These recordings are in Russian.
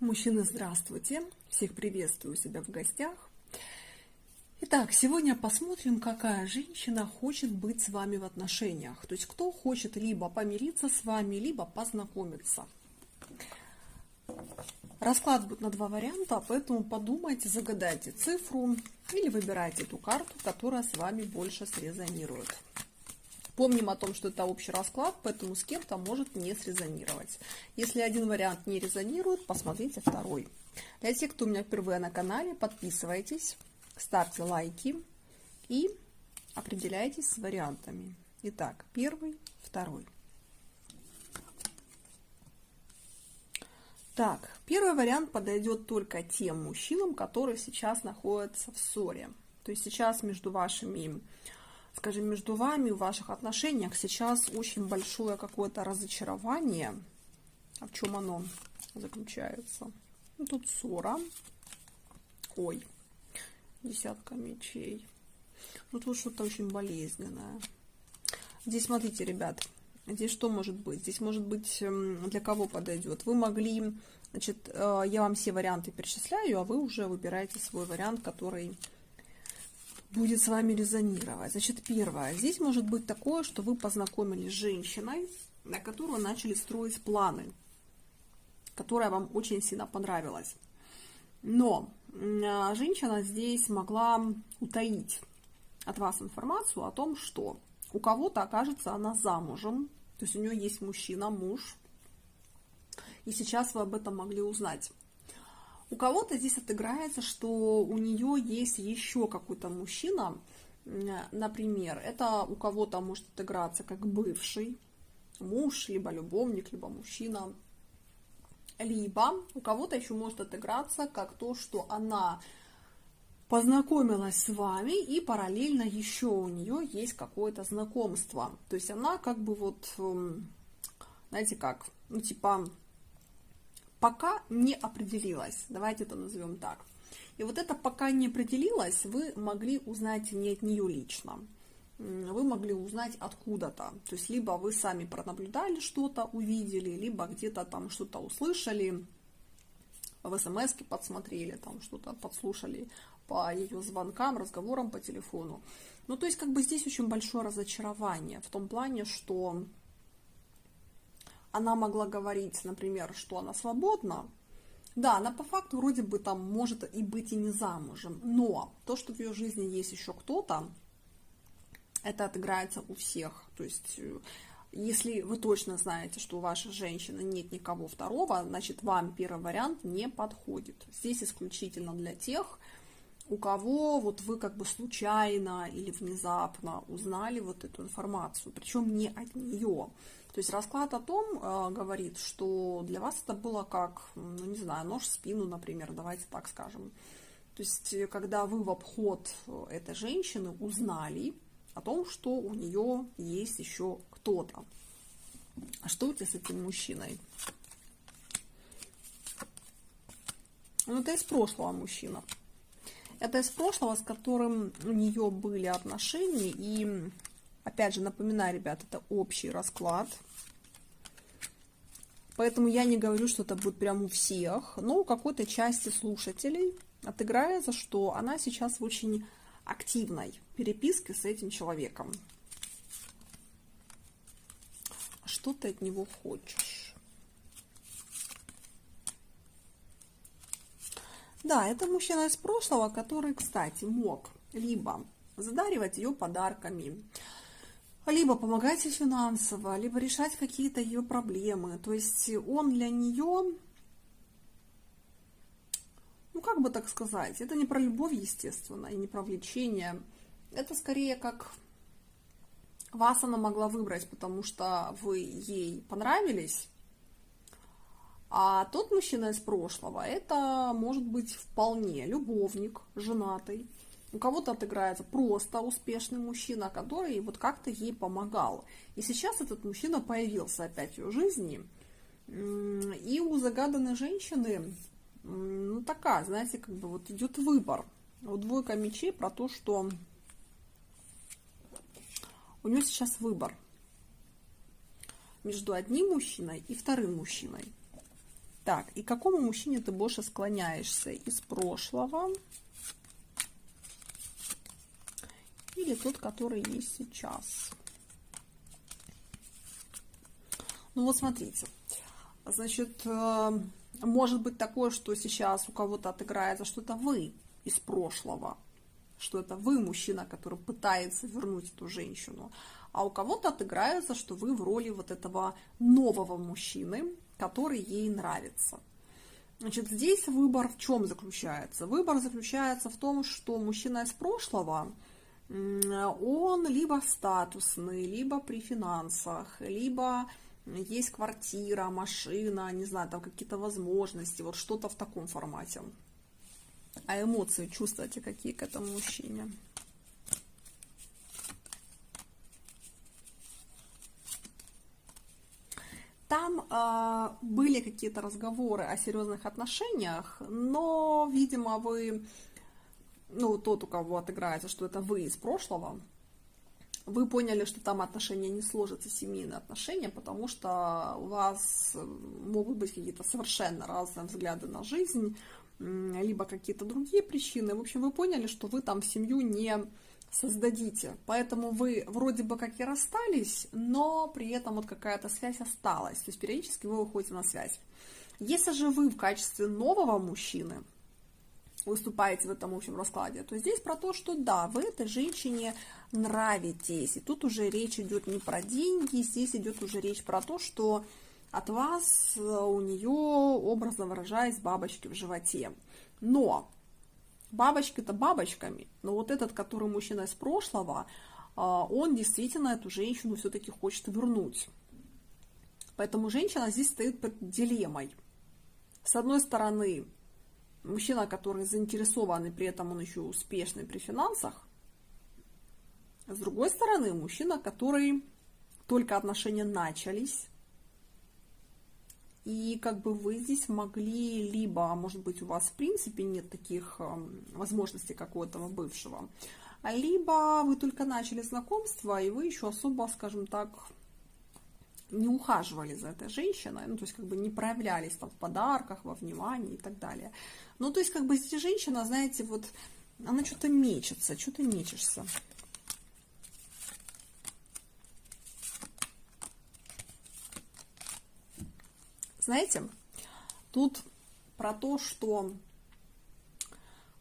Мужчины, здравствуйте! Всех приветствую у себя в гостях. Итак, сегодня посмотрим, какая женщина хочет быть с вами в отношениях. То есть, кто хочет либо помириться с вами, либо познакомиться. Расклад будет на два варианта, поэтому подумайте, загадайте цифру или выбирайте ту карту, которая с вами больше срезонирует. Помним о том, что это общий расклад, поэтому с кем-то может не срезонировать. Если один вариант не резонирует, посмотрите второй. Для тех, кто у меня впервые на канале, подписывайтесь, ставьте лайки и определяйтесь с вариантами. Итак, первый, второй. Так, первый вариант подойдет только тем мужчинам, которые сейчас находятся в ссоре. То есть сейчас между вашими... Скажем, между вами, в ваших отношениях сейчас очень большое какое-то разочарование. А в чем оно заключается? Ну, тут ссора. Ой, десятка мечей. Ну, тут что-то очень болезненное. Здесь, смотрите, ребят, здесь что может быть? Здесь может быть, для кого подойдет. Вы могли, значит, я вам все варианты перечисляю, а вы уже выбираете свой вариант, который... будет с вами резонировать. Значит, первое. Здесь может быть такое, что вы познакомились с женщиной, на которую начали строить планы, которая вам очень сильно понравилась. Но женщина здесь могла утаить от вас информацию о том, что у кого-то, окажется, она замужем, то есть у нее есть мужчина, муж, и сейчас вы об этом могли узнать. У кого-то здесь отыграется, что у нее есть еще какой-то мужчина, например, это у кого-то может отыграться как бывший муж, либо любовник, либо мужчина, либо у кого-то еще может отыграться как то, что она познакомилась с вами и параллельно еще у нее есть какое-то знакомство, то есть она как бы вот, знаете как, ну типа... пока не определилась, давайте это назовем так. И вот это пока не определилась, вы могли узнать не от нее лично, вы могли узнать откуда-то. То есть либо вы сами пронаблюдали что-то, увидели, либо где-то там что-то услышали, в смс-ке подсмотрели, там что-то подслушали по ее звонкам, разговорам по телефону. Ну то есть как бы здесь очень большое разочарование в том плане, что... она могла говорить, например, что она свободна. Да, она по факту вроде бы там может и быть и не замужем. Но то, что в ее жизни есть еще кто-то, это отыграется у всех. То есть, если вы точно знаете, что у вашей женщины нет никого второго, значит, вам первый вариант не подходит. Здесь исключительно для тех, у кого вот вы как бы случайно или внезапно узнали вот эту информацию, причем не от нее. То есть расклад о том говорит, что для вас это было как, ну не знаю, нож в спину, например, давайте так скажем. То есть когда вы в обход этой женщины узнали о том, что у нее есть еще кто-то. А что у тебя с этим мужчиной? Ну это из прошлого мужчина. Это из прошлого, с которым у нее были отношения. И, опять же, напоминаю, ребят, это общий расклад. Поэтому я не говорю, что это будет прямо у всех. Но у какой-то части слушателей отыграется, что она сейчас в очень активной переписке с этим человеком. Что ты от него хочешь? Да, это мужчина из прошлого, который, кстати, мог либо задаривать ее подарками, либо помогать ей финансово, либо решать какие-то ее проблемы. То есть он для нее, ну как бы так сказать, это не про любовь, естественно, и не про влечение. Это скорее как вас она могла выбрать, потому что вы ей понравились. А тот мужчина из прошлого, это может быть вполне любовник, женатый. У кого-то отыграется просто успешный мужчина, который вот как-то ей помогал. И сейчас этот мужчина появился опять в ее жизни. И у загаданной женщины, ну такая, знаете, как бы вот идет выбор. Вот двойка мечей про то, что у нее сейчас выбор между одним мужчиной и вторым мужчиной. Так, и к какому мужчине ты больше склоняешься? Из прошлого или тот, который есть сейчас? Ну вот смотрите, значит, может быть такое, что сейчас у кого-то отыграется, что это вы из прошлого, что это вы мужчина, который пытается вернуть эту женщину, а у кого-то отыграется, что вы в роли вот этого нового мужчины, который ей нравится. Значит, здесь выбор в чем заключается? Выбор заключается в том, что мужчина из прошлого, он либо статусный, либо при финансах, либо есть квартира, машина, не знаю, там какие-то возможности, вот что-то в таком формате. А эмоции чувствуете какие к этому мужчине? Там были какие-то разговоры о серьезных отношениях, но, видимо, вы, ну, тот, у кого отыграется, что это вы из прошлого, вы поняли, что там отношения не сложатся, семейные отношения, потому что у вас могут быть какие-то совершенно разные взгляды на жизнь, либо какие-то другие причины. В общем, вы поняли, что вы там семью не создадите. Поэтому вы вроде бы как и расстались, но при этом вот какая-то связь осталась. То есть периодически вы выходите на связь. Если же вы в качестве нового мужчины выступаете в этом общем раскладе, то здесь про то, что да, вы этой женщине нравитесь. И тут уже речь идет не про деньги, здесь идет уже речь про то, что от вас у нее, образно выражаясь, бабочки в животе. Но бабочки-то бабочками, но вот этот, который мужчина из прошлого, он действительно эту женщину все-таки хочет вернуть. Поэтому женщина здесь стоит под дилеммой. С одной стороны, мужчина, который заинтересован, и при этом он еще успешный при финансах. С другой стороны, мужчина, который только отношения начались, и как бы вы здесь могли, либо, может быть, у вас в принципе нет таких возможностей, как у этого бывшего, либо вы только начали знакомство, и вы еще особо, скажем так, не ухаживали за этой женщиной, ну, то есть, как бы не проявлялись там в подарках, во внимании и так далее. Ну, то есть, как бы здесь женщина, знаете, вот, она что-то мечется, что ты мечешься. Знаете, тут про то, что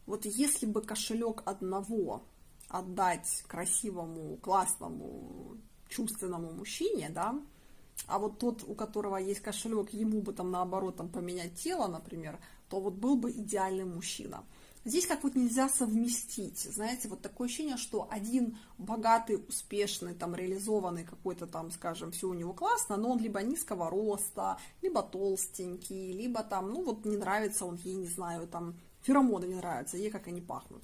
вот если бы кошелек одного отдать красивому, классному, чувственному мужчине, да, а вот тот, у которого есть кошелек, ему бы там наоборот там поменять тело, например, то вот был бы идеальный мужчина. Здесь как вот нельзя совместить, знаете, вот такое ощущение, что один богатый, успешный, там, реализованный какой-то там, скажем, все у него классно, но он либо низкого роста, либо толстенький, либо там, ну вот не нравится он ей, не знаю, там, феромоны не нравятся, ей как они пахнут.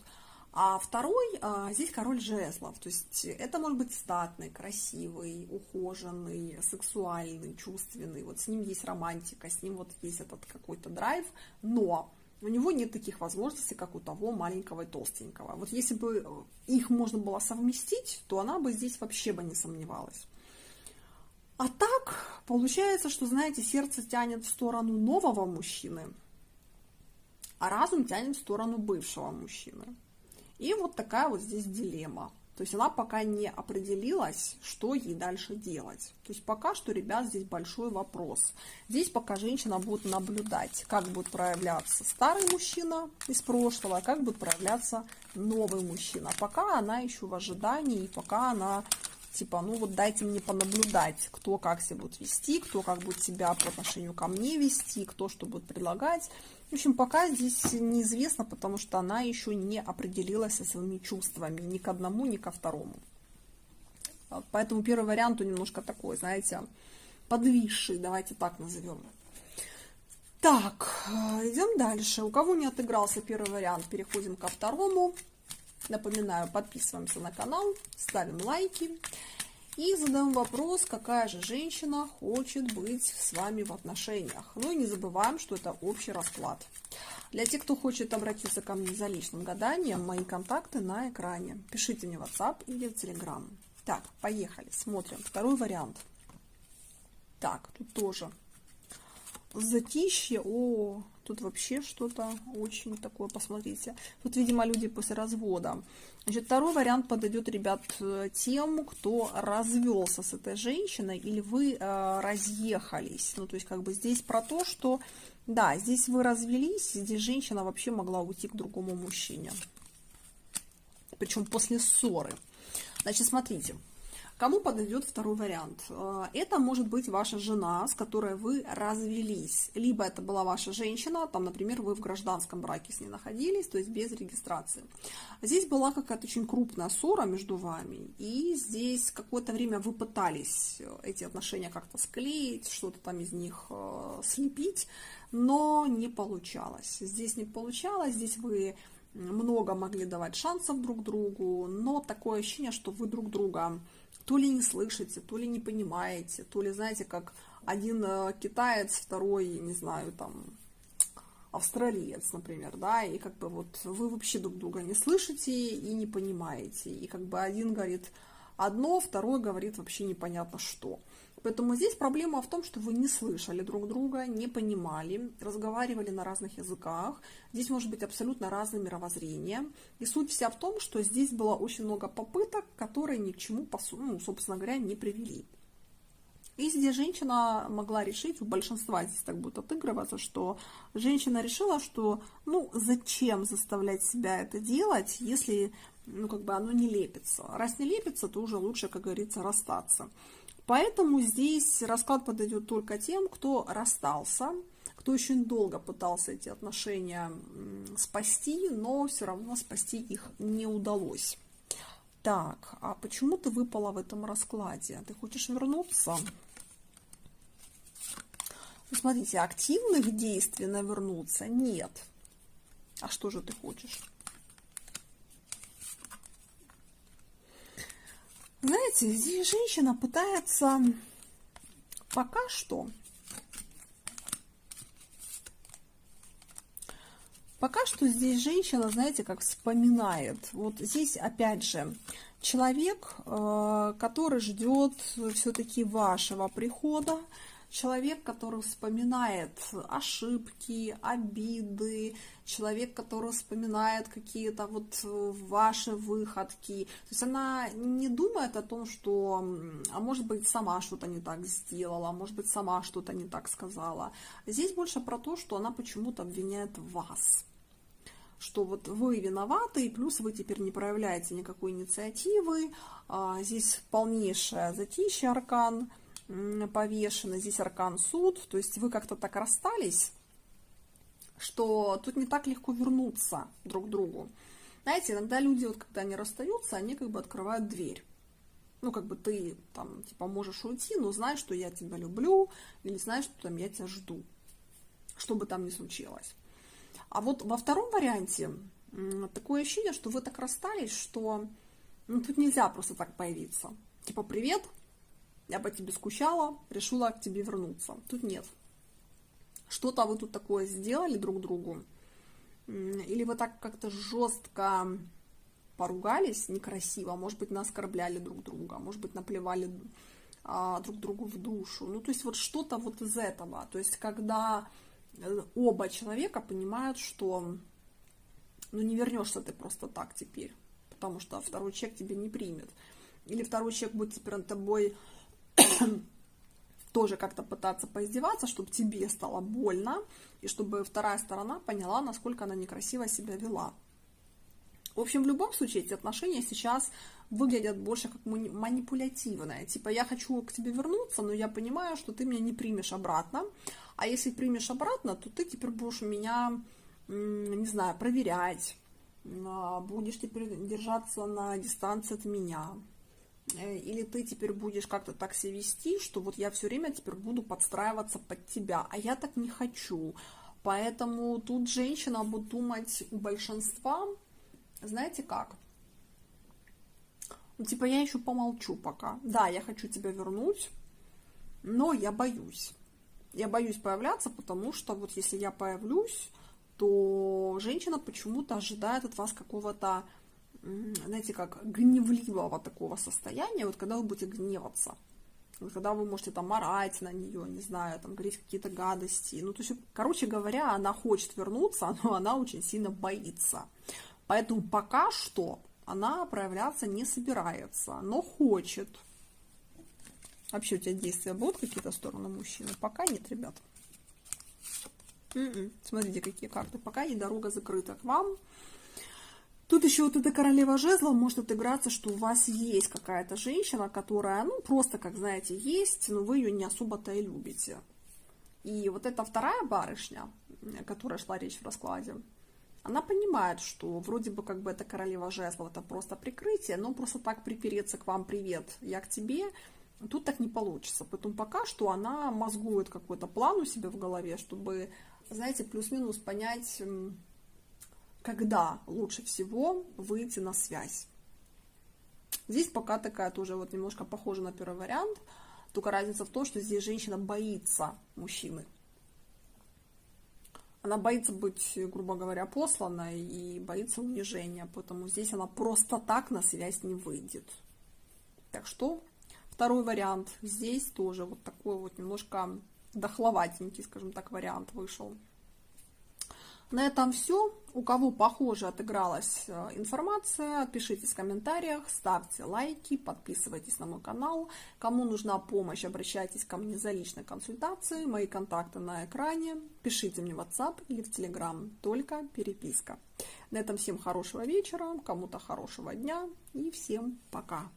А второй, здесь король жезлов, то есть это может быть статный, красивый, ухоженный, сексуальный, чувственный, вот с ним есть романтика, с ним вот есть этот какой-то драйв, но у него нет таких возможностей, как у того маленького и толстенького. Вот если бы их можно было совместить, то она бы здесь вообще бы не сомневалась. А так, получается, что, знаете, сердце тянет в сторону нового мужчины, а разум тянет в сторону бывшего мужчины. И вот такая вот здесь дилемма. То есть она пока не определилась, что ей дальше делать. То есть пока что, ребят, здесь большой вопрос. Здесь пока женщина будет наблюдать, как будет проявляться старый мужчина из прошлого, как будет проявляться новый мужчина. Пока она еще в ожидании, и пока она типа, ну вот дайте мне понаблюдать, кто как себя будет вести, кто как будет себя по отношению ко мне вести, кто что будет предлагать. В общем, пока здесь неизвестно, потому что она еще не определилась со своими чувствами ни к одному, ни ко второму. Поэтому первый вариант немножко такой, знаете, подвисший, давайте так назовем. Так, идем дальше. У кого не отыгрался первый вариант, переходим ко второму. Напоминаю, подписываемся на канал, ставим лайки и задаем вопрос, какая же женщина хочет быть с вами в отношениях. Ну и не забываем, что это общий расклад. Для тех, кто хочет обратиться ко мне за личным гаданием, мои контакты на экране. Пишите мне в WhatsApp или в Telegram. Так, поехали, смотрим. Второй вариант. Так, тут тоже затишье. О, тут вообще что-то очень такое, посмотрите. Тут, видимо, люди после развода. Значит, второй вариант подойдет, ребят, тем, кто развелся с этой женщиной, или вы разъехались. Ну, то есть, как бы здесь про то, что, да, здесь вы развелись, здесь женщина вообще могла уйти к другому мужчине. Причем после ссоры. Значит, смотрите. Кому подойдет второй вариант? Это может быть ваша жена, с которой вы развелись. Либо это была ваша женщина, там, например, вы в гражданском браке с ней находились, то есть без регистрации. Здесь была какая-то очень крупная ссора между вами, и здесь какое-то время вы пытались эти отношения как-то склеить, что-то там из них слепить, но не получалось. Здесь не получалось, здесь вы много могли давать шансов друг другу, но такое ощущение, что вы друг друга то ли не слышите, то ли не понимаете, то ли, знаете, как один китаец, второй, не знаю, там, австралиец, например, да, и как бы вот вы вообще друг друга не слышите и не понимаете, и как бы один говорит одно, второй говорит вообще непонятно что. Поэтому здесь проблема в том, что вы не слышали друг друга, не понимали, разговаривали на разных языках. Здесь может быть абсолютно разное мировоззрение. И суть вся в том, что здесь было очень много попыток, которые ни к чему, ну, собственно говоря, не привели. И здесь женщина могла решить, у большинства здесь так будет отыгрываться, что женщина решила, что, ну, зачем заставлять себя это делать, если, ну, как бы оно не лепится. Раз не лепится, то уже лучше, как говорится, расстаться. Поэтому здесь расклад подойдет только тем, кто расстался, кто очень долго пытался эти отношения спасти, но все равно спасти их не удалось. Так, а почему ты выпала в этом раскладе? Ты хочешь вернуться? Ну, смотрите, активных действий на вернуться нет. А что же ты хочешь? Знаете, здесь женщина пытается пока что здесь женщина, знаете, как вспоминает. Вот здесь опять же человек, который ждет все-таки вашего прихода, человек, который вспоминает ошибки, обиды, человек, который вспоминает какие-то вот ваши выходки. То есть она не думает о том, что, а может быть, сама что-то не так сделала, а может быть, сама что-то не так сказала. Здесь больше про то, что она почему-то обвиняет вас. Что вот вы виноваты, и плюс вы теперь не проявляете никакой инициативы. Здесь полнейшее затишье, аркан повешено, здесь аркан суд, то есть вы как-то так расстались, что тут не так легко вернуться друг к другу. Знаете, иногда люди, вот когда они расстаются, они как бы открывают дверь. Ну, как бы ты там, типа, можешь уйти, но знай, что я тебя люблю, или знаешь, что там я тебя жду, что бы там ни случилось. А вот во втором варианте такое ощущение, что вы так расстались, что ну, тут нельзя просто так появиться. Типа, привет, я по тебе скучала, решила к тебе вернуться. Тут нет. Что-то вы тут такое сделали друг другу, или вы так как-то жестко поругались, некрасиво, может быть, оскорбляли друг друга, может быть, наплевали друг другу в душу. Ну, то есть вот что-то вот из этого. То есть когда оба человека понимают, что ну, не вернешься ты просто так теперь, потому что второй человек тебя не примет. Или второй человек будет теперь над тобой тоже как-то пытаться поиздеваться, чтобы тебе стало больно, и чтобы вторая сторона поняла, насколько она некрасиво себя вела. В общем, в любом случае, эти отношения сейчас выглядят больше как манипулятивные. Типа, я хочу к тебе вернуться, но я понимаю, что ты меня не примешь обратно. А если примешь обратно, то ты теперь будешь меня, не знаю, проверять, будешь теперь держаться на дистанции от меня. Или ты теперь будешь как-то так себя вести, что вот я все время теперь буду подстраиваться под тебя, а я так не хочу. Поэтому тут женщина будет думать у большинства, знаете как? Ну, типа, я еще помолчу пока. Да, я хочу тебя вернуть, но я боюсь. Я боюсь появляться, потому что вот если я появлюсь, то женщина почему-то ожидает от вас какого-то, знаете, как гневливого такого состояния, вот когда вы будете гневаться. когда вы можете там орать на нее, не знаю, там говорить какие-то гадости. Ну, то есть, короче говоря, она хочет вернуться, но она очень сильно боится. Поэтому пока что она проявляться не собирается, но хочет. Вообще у тебя действия будут какие-то в сторону мужчины? Пока нет, ребят. Смотрите, какие карты. Пока и дорога закрыта к вам. Тут еще вот эта королева жезлов может отыграться, что у вас есть какая-то женщина, которая, ну, просто, как знаете, есть, но вы ее не особо-то и любите. И вот эта вторая барышня, о которой шла речь в раскладе, она понимает, что вроде бы как бы эта королева жезлов это просто прикрытие, но просто так припереться к вам: привет, я к тебе, тут так не получится. Поэтому пока что она мозгует какой-то план у себя в голове, чтобы, знаете, плюс-минус понять, когда лучше всего выйти на связь. Здесь пока такая тоже вот немножко похожа на первый вариант, только разница в том, что здесь женщина боится мужчины. Она боится быть, грубо говоря, посланной и боится унижения, поэтому здесь она просто так на связь не выйдет. Так что второй вариант здесь тоже вот такой вот немножко дохловатенький, скажем так, вариант вышел. На этом все. У кого похоже отыгралась информация, пишите в комментариях, ставьте лайки, подписывайтесь на мой канал. Кому нужна помощь, обращайтесь ко мне за личной консультацией. Мои контакты на экране. Пишите мне в WhatsApp или в Telegram. Только переписка. На этом всем хорошего вечера, кому-то хорошего дня и всем пока.